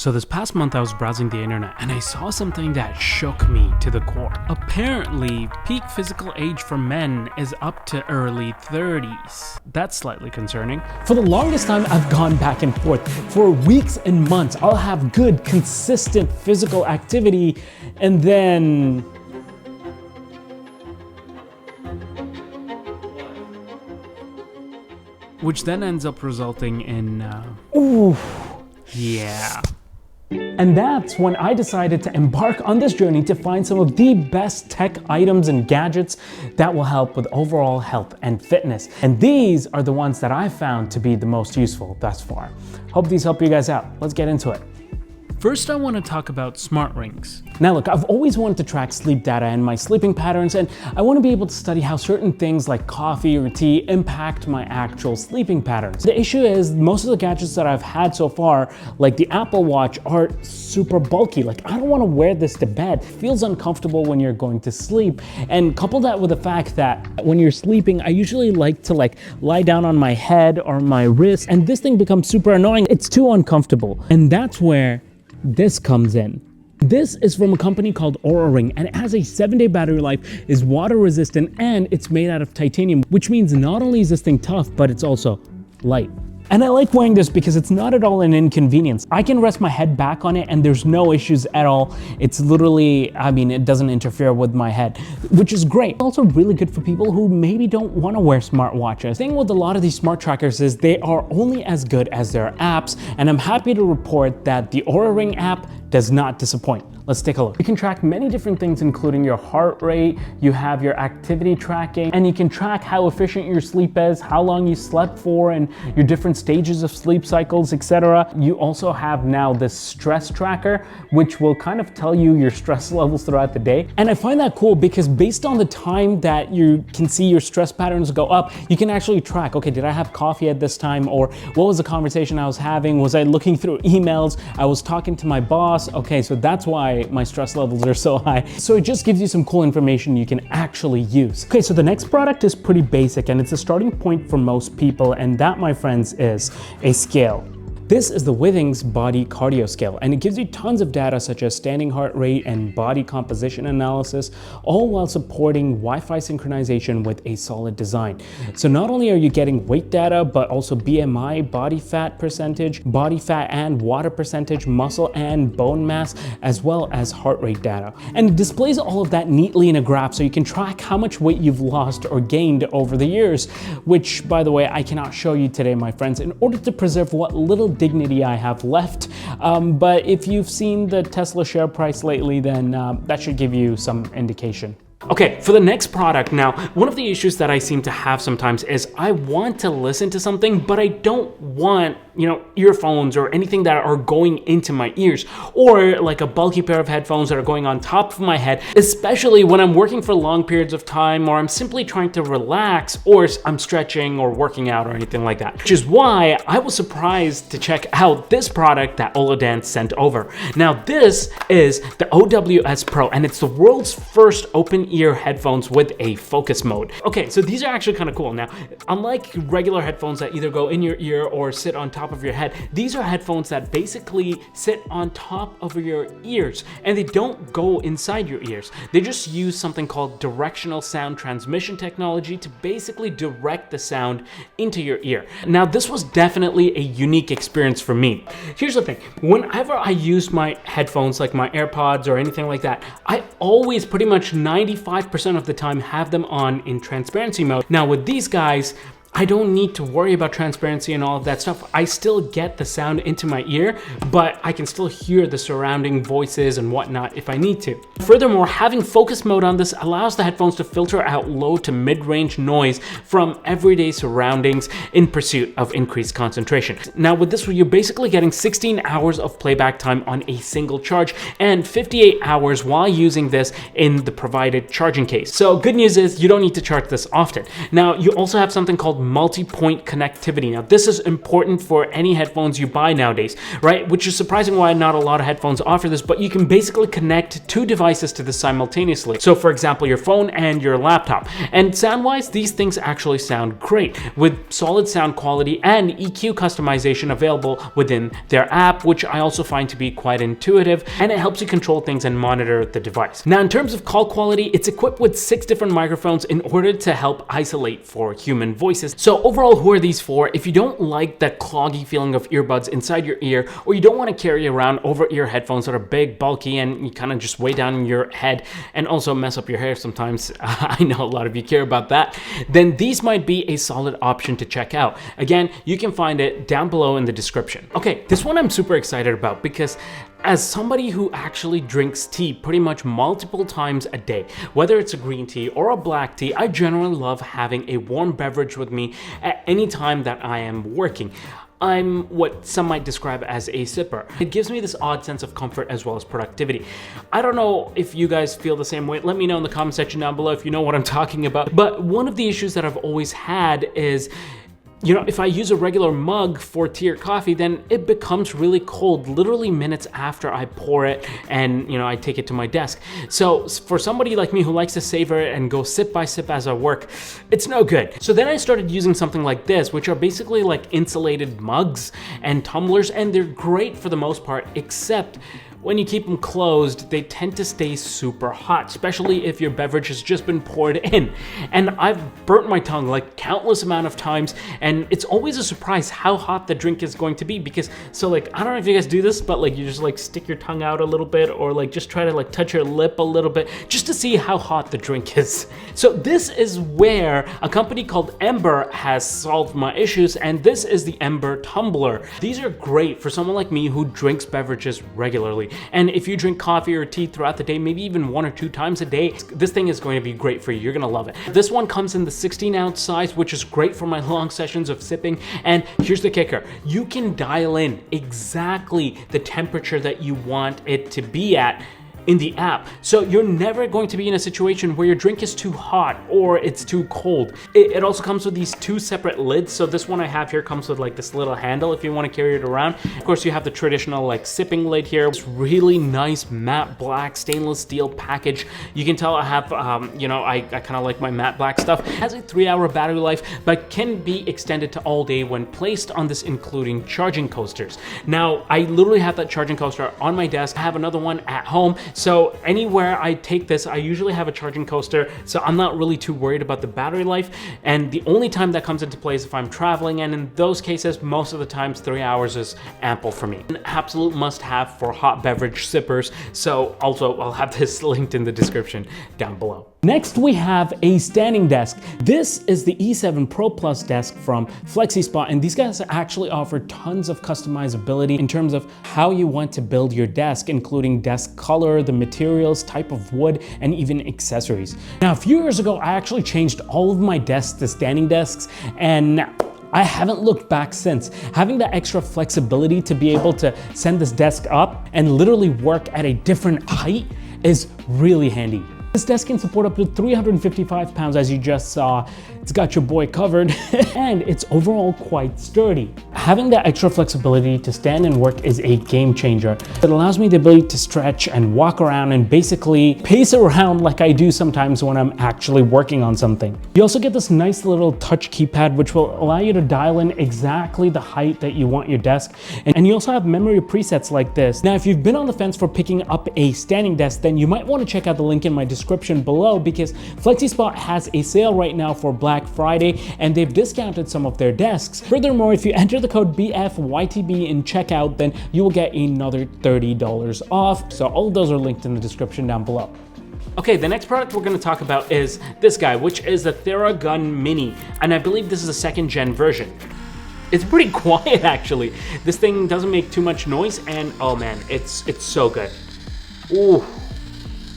So this past month I was browsing the internet and I saw something that shook me to the core. Apparently, peak physical age for men is up to early 30s. That's slightly concerning. For the longest time, I've gone back and forth. For weeks and months, I'll have good, consistent physical activity, and then which then ends up resulting in, ooh. Yeah. And that's when I decided to embark on this journey to find some of the best tech items and gadgets that will help with overall health and fitness. And these are the ones that I've found to be the most useful thus far. Hope these help you guys out. Let's get into it. First, I want to talk about smart rings. Now look, I've always wanted to track sleep data and my sleeping patterns, and I want to be able to study how certain things like coffee or tea impact my actual sleeping patterns. The issue is most of the gadgets that I've had so far, like the Apple Watch, are super bulky. Like, I don't want to wear this to bed. It feels uncomfortable when you're going to sleep. And couple that with the fact that when you're sleeping, I usually like to lie down on my head or my wrist, and this thing becomes super annoying. It's too uncomfortable. And that's where this comes in. This is from a company called Oura Ring, and it has a 7-day battery life, is water resistant, and it's made out of titanium, which means not only is this thing tough, but it's also light. And I like wearing this because it's not at all an inconvenience. I can rest my head back on it and there's no issues at all. It's literally, it doesn't interfere with my head, which is great. It's also really good for people who maybe don't want to wear smartwatches. The thing with a lot of these smart trackers is they are only as good as their apps, and I'm happy to report that the Oura Ring app does not disappoint. Let's take a look. You can track many different things, including your heart rate, you have your activity tracking, and you can track how efficient your sleep is, how long you slept for, and your different stages of sleep cycles, etc. You also have now this stress tracker, which will kind of tell you your stress levels throughout the day. And I find that cool because based on the time that you can see your stress patterns go up, you can actually track, okay, did I have coffee at this time? Or what was the conversation I was having? Was I looking through emails? I was talking to my boss. Okay, so that's why my stress levels are so high. So it just gives you some cool information you can actually use. Okay, so the next product is pretty basic and it's a starting point for most people, and that, my friends, is a scale. This is the Withings Body Cardio Scale, and it gives you tons of data such as standing heart rate and body composition analysis, all while supporting Wi-Fi synchronization with a solid design. So not only are you getting weight data, but also BMI, body fat percentage, body fat and water percentage, muscle and bone mass, as well as heart rate data. And it displays all of that neatly in a graph so you can track how much weight you've lost or gained over the years, which, by the way, I cannot show you today, my friends, in order to preserve what little dignity I have left. But if you've seen the Tesla share price lately, then that should give you some indication. Okay, for the next product now, one of the issues that I seem to have sometimes is I want to listen to something, but I don't want, earphones or anything that are going into my ears, or like a bulky pair of headphones that are going on top of my head, especially when I'm working for long periods of time, or I'm simply trying to relax, or I'm stretching or working out or anything like that. Which is why I was surprised to check out this product that Oladance sent over. Now, this is the OWS Pro, and it's the world's first open ear headphones with a focus mode. Okay, so these are actually kind of cool. Now, unlike regular headphones that either go in your ear or sit on top of your head, these are headphones that basically sit on top of your ears, and they don't go inside your ears. They just use something called directional sound transmission technology to basically direct the sound into your ear. Now, this was definitely a unique experience for me. Here's the thing, whenever I use my headphones, like my AirPods or anything like that, I always pretty much 95% of the time have them on in transparency mode. Now with these guys, I don't need to worry about transparency and all of that stuff. I still get the sound into my ear, but I can still hear the surrounding voices and whatnot if I need to. Furthermore, having focus mode on this allows the headphones to filter out low to mid-range noise from everyday surroundings in pursuit of increased concentration. Now with this, you're basically getting 16 hours of playback time on a single charge and 58 hours while using this in the provided charging case. So good news is you don't need to charge this often. Now you also have something called called multi-point connectivity. Now, this is important for any headphones you buy nowadays, right? Which is surprising why not a lot of headphones offer this, but you can basically connect two devices to this simultaneously. So for example, your phone and your laptop. And sound-wise, these things actually sound great with solid sound quality and EQ customization available within their app, which I also find to be quite intuitive, and it helps you control things and monitor the device. Now, in terms of call quality, it's equipped with 6 different microphones in order to help isolate for human voices. So overall, who are these for? If you don't like that cloggy feeling of earbuds inside your ear, or you don't want to carry around over-ear headphones that are big, bulky, and you kind of just weigh down your head and also mess up your hair sometimes, I know a lot of you care about that, then these might be a solid option to check out. Again, you can find it down below in the description. Okay, this one I'm super excited about because as somebody who actually drinks tea pretty much multiple times a day, whether it's a green tea or a black tea, I generally love having a warm beverage with me at any time that I am working. I'm what some might describe as a sipper. It gives me this odd sense of comfort as well as productivity. I don't know if you guys feel the same way. Let me know in the comment section down below if you know what I'm talking about. But one of the issues that I've always had is, you know, if I use a regular mug for tea or coffee, then it becomes really cold literally minutes after I pour it and, you know, I take it to my desk. So for somebody like me who likes to savor it and go sip by sip as I work, it's no good. So then I started using something like this, which are basically like insulated mugs and tumblers, and they're great for the most part, except when you keep them closed, they tend to stay super hot, especially if your beverage has just been poured in. And I've burnt my tongue like countless amount of times, and it's always a surprise how hot the drink is going to be because, so like, I don't know if you guys do this, but like you just like stick your tongue out a little bit or like just try to like touch your lip a little bit just to see how hot the drink is. So this is where a company called Ember has solved my issues, and this is the Ember Tumbler. These are great for someone like me who drinks beverages regularly. And if you drink coffee or tea throughout the day, maybe even 1 or 2 times a day, this thing is going to be great for you. You're gonna love it. This one comes in the 16-ounce size, which is great for my long sessions of sipping. And here's the kicker. You can dial in exactly the temperature that you want it to be at in the app. So you're never going to be in a situation where your drink is too hot or it's too cold. It also comes with these 2 separate lids. So this one I have here comes with like this little handle if you want to carry it around. Of course, you have the traditional like sipping lid here. It's really nice matte black stainless steel package. You can tell I have, you know, I kind of like my matte black stuff. It has a 3-hour battery life, but can be extended to all day when placed on this, including charging coasters. Now, I literally have that charging coaster on my desk. I have another one at home. So anywhere I take this, I usually have a charging coaster, so I'm not really too worried about the battery life. And the only time that comes into play is if I'm traveling, and in those cases, most of the times 3 hours is ample for me. An absolute must-have for hot beverage sippers, so also I'll have this linked in the description down below. Next, we have a standing desk. This is the E7 Pro Plus desk from Flexispot, and these guys actually offer tons of customizability in terms of how you want to build your desk, including desk color, the materials, type of wood, and even accessories. Now, a few years ago, I actually changed all of my desks to standing desks, and I haven't looked back since. Having that extra flexibility to be able to send this desk up and literally work at a different height is really handy. This desk can support up to 355 pounds, as you just saw. It's got your boy covered, and it's overall quite sturdy. Having that extra flexibility to stand and work is a game changer. It allows me the ability to stretch and walk around and basically pace around like I do sometimes when I'm actually working on something. You also get this nice little touch keypad, which will allow you to dial in exactly the height that you want your desk. And you also have memory presets like this. Now, if you've been on the fence for picking up a standing desk, then you might want to check out the link in my description below, because Flexispot has a sale right now for Black Friday, and they've discounted some of their desks. Furthermore, if you enter the code BFYTB in checkout, then you will get another $30 off. So all of those are linked in the description down below. Okay, the next product we're going to talk about is this guy, which is the Theragun Mini, and I believe this is a 2nd gen version. It's pretty quiet actually. This thing doesn't make too much noise, and oh man, it's so good. Ooh.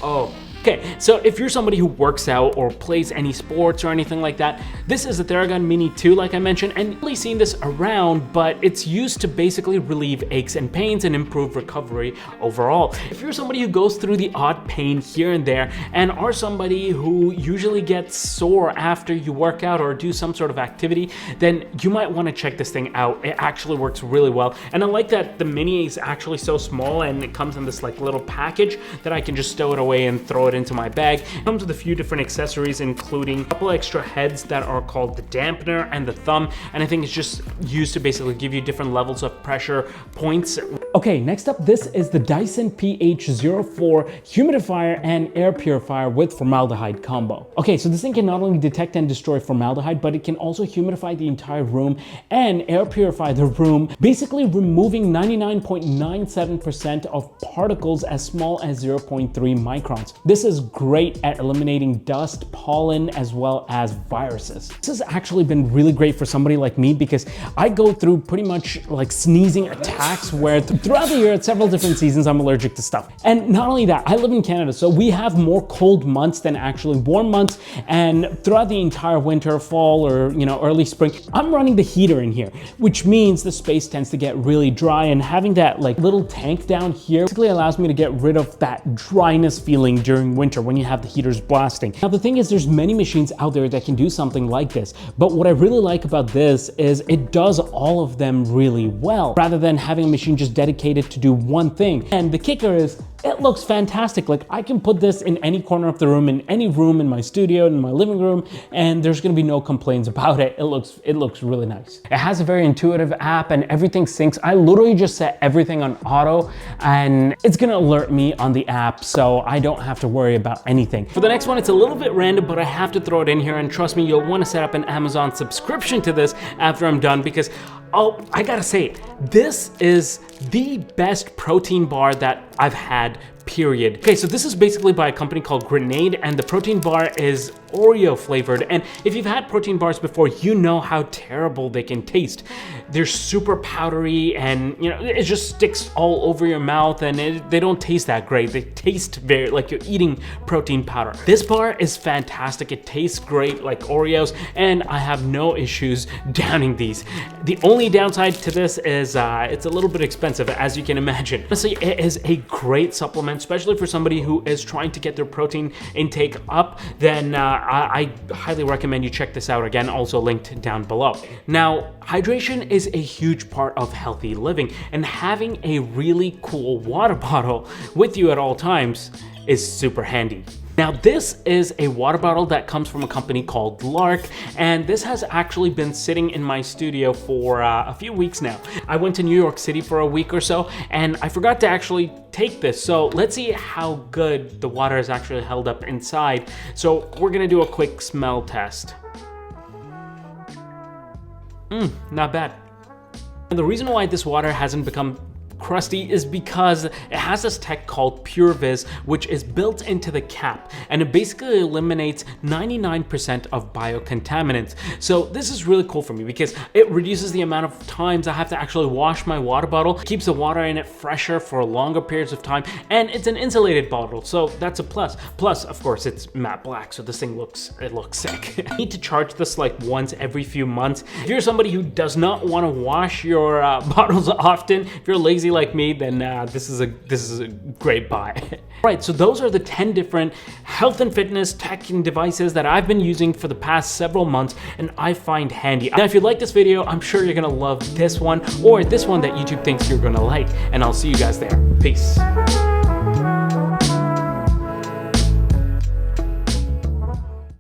Oh. Okay, so if you're somebody who works out or plays any sports or anything like that, this is a Theragun Mini 2, like I mentioned, and you've really seen this around, but it's used to basically relieve aches and pains and improve recovery overall. If you're somebody who goes through the odd pain here and there and are somebody who usually gets sore after you work out or do some sort of activity, then you might want to check this thing out. It actually works really well, and I like that the Mini is actually so small and it comes in this like little package that I can just stow it away and throw it into my bag. It comes with a few different accessories, including a couple extra heads that are called the dampener and the thumb, and I think it's just used to basically give you different levels of pressure points. Okay, next up, this is the Dyson PH04 humidifier and air purifier with formaldehyde combo. Okay, so this thing can not only detect and destroy formaldehyde, but it can also humidify the entire room and air purify the room, basically removing 99.97% of particles as small as 0.3 microns. This is great at eliminating dust, pollen, as well as viruses. This has actually been really great for somebody like me because I go through pretty much like sneezing attacks where throughout the year at several different seasons I'm allergic to stuff. And not only that, I live in Canada, so we have more cold months than actually warm months, and throughout the entire winter, fall, or early spring, I'm running the heater in here, which means the space tends to get really dry, and having that like little tank down here basically allows me to get rid of that dryness feeling during winter when you have the heaters blasting. Now the thing is, there's many machines out there that can do something like this, but what I really like about this is it does all of them really well, rather than having a machine just dedicated to do one thing. And the kicker is, it looks fantastic. Like, I can put this in any corner of the room, in any room in my studio, in my living room, and there's gonna be no complaints about it. It looks really nice. It has a very intuitive app and everything syncs. I literally just set everything on auto and it's gonna alert me on the app, so I don't have to worry about anything. For the next one, it's a little bit random, but I have to throw it in here, and trust me, you'll wanna set up an Amazon subscription to this after I'm done, because I gotta say, this is the best protein bar that I've had, period. Okay, so this is basically by a company called Grenade, and the protein bar is Oreo flavored. And if you've had protein bars before, you know how terrible they can taste. They're super powdery, and it just sticks all over your mouth, and they don't taste that great. They taste very like you're eating protein powder. This bar is fantastic. It tastes great like Oreos, and I have no issues downing these. The only downside to this is it's a little bit expensive, as you can imagine. Honestly, it is a great supplement, especially for somebody who is trying to get their protein intake up. Then I highly recommend you check this out. Again, also linked down below. Now, hydration is a huge part of healthy living, and having a really cool water bottle with you at all times is super handy. Now, this is a water bottle that comes from a company called Larq, and this has actually been sitting in my studio for a few weeks now. I went to New York City for a week or so, and I forgot to actually take this. So let's see how good the water is actually held up inside. So we're gonna do a quick smell test. Not bad. And the reason why this water hasn't become crusty is because it has this tech called PureViz, which is built into the cap, and it basically eliminates 99% of biocontaminants. So this is really cool for me because it reduces the amount of times I have to actually wash my water bottle, keeps the water in it fresher for longer periods of time, and it's an insulated bottle, so that's a plus. Plus, of course, it's matte black, so this thing looks sick. You need to charge this like once every few months. If you're somebody who does not want to wash your bottles often, if you're lazy like me, then this is a great buy. Right, so those are the 10 different health and fitness tech and devices that I've been using for the past several months and I find handy. Now, if you like this video, I'm sure you're gonna love this one or this one that YouTube thinks you're gonna like, and I'll see you guys there. Peace.